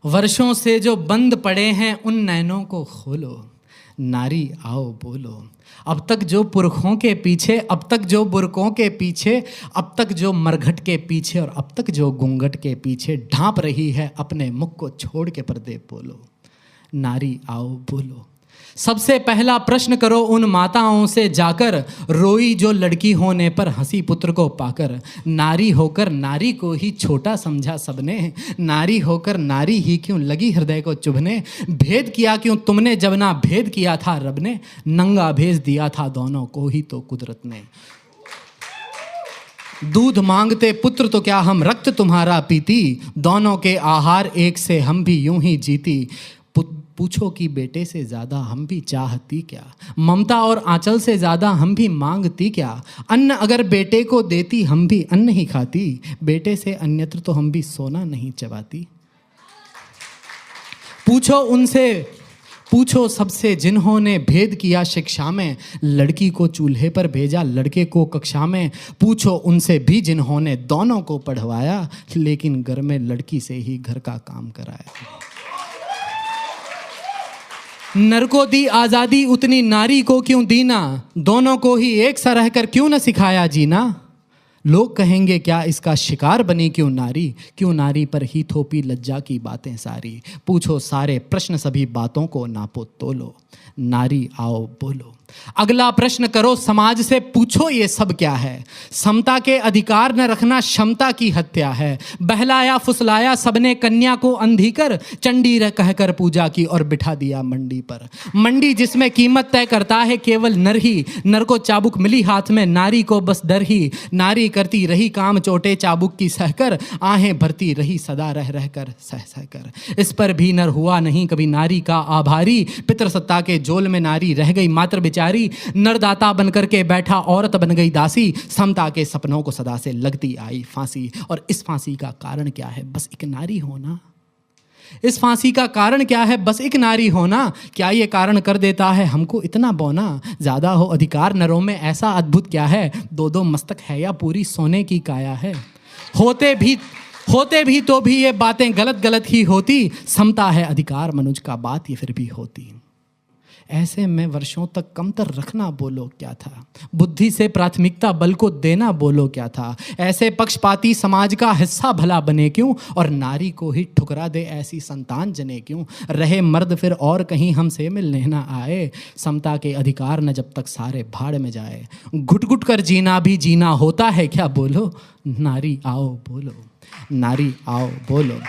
वर्षों से जो बंद पड़े हैं उन नैनों को खोलो, नारी आओ बोलो। अब तक जो पुरखों के पीछे, अब तक जो बुरकों के पीछे, अब तक जो मरघट के पीछे और अब तक जो घूंघट के पीछे ढांप रही है, अपने मुख को छोड़ के पर्दे बोलो, नारी आओ बोलो। सबसे पहला प्रश्न करो उन माताओं से जाकर, रोई जो लड़की होने पर हंसी पुत्र को पाकर। नारी होकर नारी को ही छोटा समझा सबने, नारी होकर नारी ही क्यों लगी हृदय को चुभने। भेद किया क्यों तुमने जब ना भेद किया था रब ने, नंगा भेज दिया था दोनों को ही तो कुदरत ने। दूध मांगते पुत्र तो क्या हम रक्त तुम्हारा पीती, दोनों के आहार एक से हम भी यूं ही जीती। पूछो कि बेटे से ज़्यादा हम भी चाहती क्या, ममता और आंचल से ज़्यादा हम भी मांगती क्या। अन्न अगर बेटे को देती हम भी अन्न ही खाती, बेटे से अन्यत्र तो हम भी सोना नहीं चबाती। पूछो उनसे, पूछो सबसे जिन्होंने भेद किया शिक्षा में, लड़की को चूल्हे पर भेजा लड़के को कक्षा में। पूछो उनसे भी जिन्होंने दोनों को पढ़वाया, लेकिन घर में लड़की से ही घर का काम कराया। नर को दी आज़ादी उतनी नारी को क्यों दीना, दोनों को ही एक सा रहकर क्यों न सिखाया जीना। लोग कहेंगे क्या इसका शिकार बनी क्यों नारी पर ही थोपी लज्जा की बातें सारी। पूछो सारे प्रश्न सभी बातों को नापो तोलो, नारी आओ बोलो। अगला प्रश्न करो समाज से, पूछो ये सब क्या है। समता के अधिकार न रखना क्षमता की हत्या है। बहलाया फुसलाया सबने कन्या को अंधी कर, चंडी कहकर पूजा की और बिठा दिया मंडी पर। मंडी जिसमें कीमत तय करता है केवल नर ही, नर को चाबुक मिली हाथ में नारी को बस डर ही। नारी करती रही काम चोटे चाबुक की सहकर, आहें भरती रही सदा रह रह कर सह सह कर। इस पर भी नर हुआ नहीं कभी नारी का आभारी, पितृसत्ता के जोल में नारी रह गई मात्र बेचारी। नरदाता बनकर के बैठा औरत बन गई दासी, समता के सपनों को सदा से लगती आई फांसी। और इस फांसी का कारण क्या है, बस एक नारी होना। इस फांसी का कारण क्या है, बस एक नारी होना। क्या ये कारण कर देता है हमको इतना बौना, ज्यादा हो अधिकार नरों में ऐसा अद्भुत क्या है। दो दो मस्तक है या पूरी सोने की काया है। होते भी तो भी ये बातें गलत गलत ही होती, समता है अधिकार मनुज का बात ये फिर भी होती। ऐसे में वर्षों तक कमतर रखना बोलो क्या था, बुद्धि से प्राथमिकता बल को देना बोलो क्या था। ऐसे पक्षपाती समाज का हिस्सा भला बने क्यों, और नारी को ही ठुकरा दे ऐसी संतान जने क्यों। रहे मर्द फिर और कहीं हमसे मिलने ना आए, समता के अधिकार न जब तक सारे भाड़ में जाए। घुट घुट कर जीना भी जीना होता है क्या बोलो, नारी आओ बोलो, नारी आओ बोलो।